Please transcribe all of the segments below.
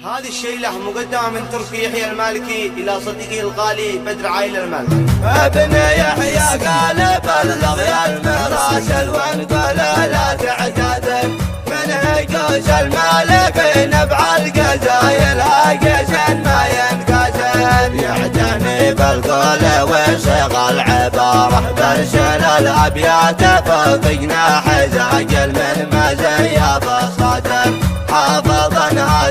هذه الشيلة مقدمة من تركي يحيى المالكي إلى صديقه الغالي بدر عايل المالكي. ابن يحيى قال بلغ يا المراسل وانقل لا تعتذر من هجوز المالك نبع القزايل هاجس ما ينقسم يعتني بالقول وصيغ العبارة برسل الأبيات فوق جناح زاجل من مزيف الصدر حافظا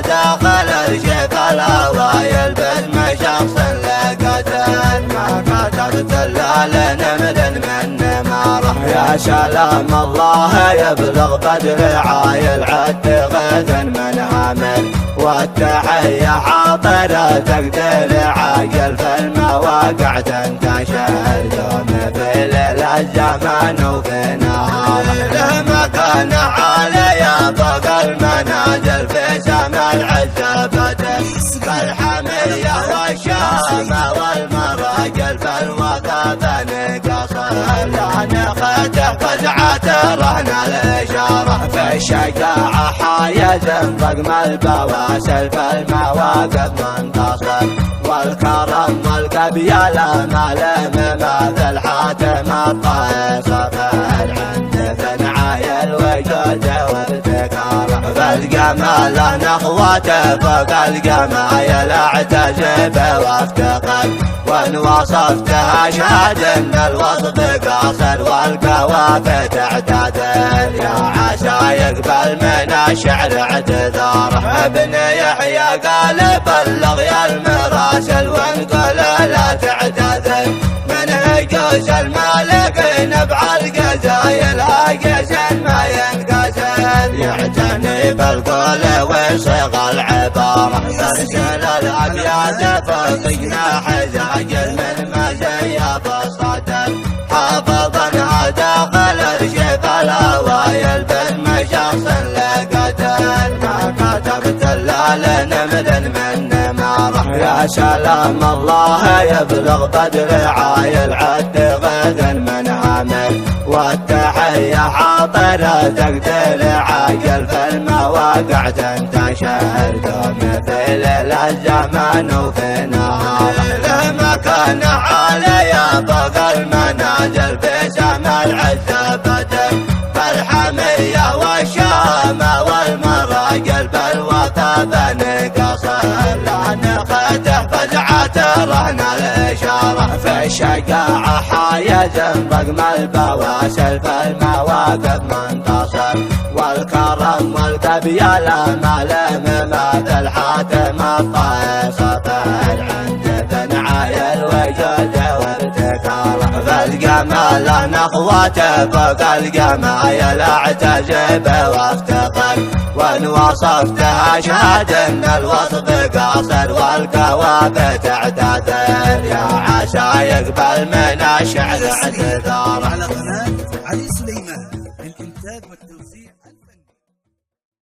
داخل الشيخ الأوائل باسم شخص لقتل ما كتبت إلا لنمل من نماره يا سلام الله يبلغ بدر عايل عد غيث من عامل والتحية حاضرة تقتل عاجل في المواقع تنتشر دوم في ليل الزمان وفي نهاره له مكان عالي فوق المنازل في سما العزبة كالحمية والشامة والمراجل في الوقت نقصر لا نخته فزعة رهن الإشارة في الشجاعة حايز رقم البواسل في المواقف منتصر والكرم والقبيلة مالم مثل حاتم الطيصة في العند في نعايل وجود وابتكاره فالجمال نخوته فوق الجمايل اعتزب وافتقر وان وصفتها اشهد ان الوصف قاصر والقوافي تعتذر يا عسى يقبل من الشعر اعتذاره ابن يحيى قال بلغ يا المراسل وانقل لا تعتذر من هجوز المالك نبع القزايل هاجس ما ينقسم يعتني بالقول وصيغ العبارة برسل الأبيات فوق جناح زاجل من مزيف الصدر حافظا داخل الشيخ الأوائل باسم شخص لقتل ما كتبت إلا لنمل من نماره يا سلام الله يبلغ بدر عايل عد غيث من عامل والتحية حاضرة تقتل عاجل في المواقع تنتشر دوم في ليل الزمان وفي نهاره له مكان عالي فوق المنازل في سما العزبة فالحمية والشامة والمراجل بالوطن نقصر لا نخته فزعة رهن الإشارة في الشجاعة حايز رقم البواسل في المواقف منتصر والكرم والقبيلة مالم مثل حاتم الطيصة في العند في نعايل وجود وابتكاره فالجمال نخوته فوق الجمايل اعتزب وافتقر وان وصفتها اشهد ان الوصف قاصر والقوافي تعتذر يا عسى يقبل من الشعر اعتذاره.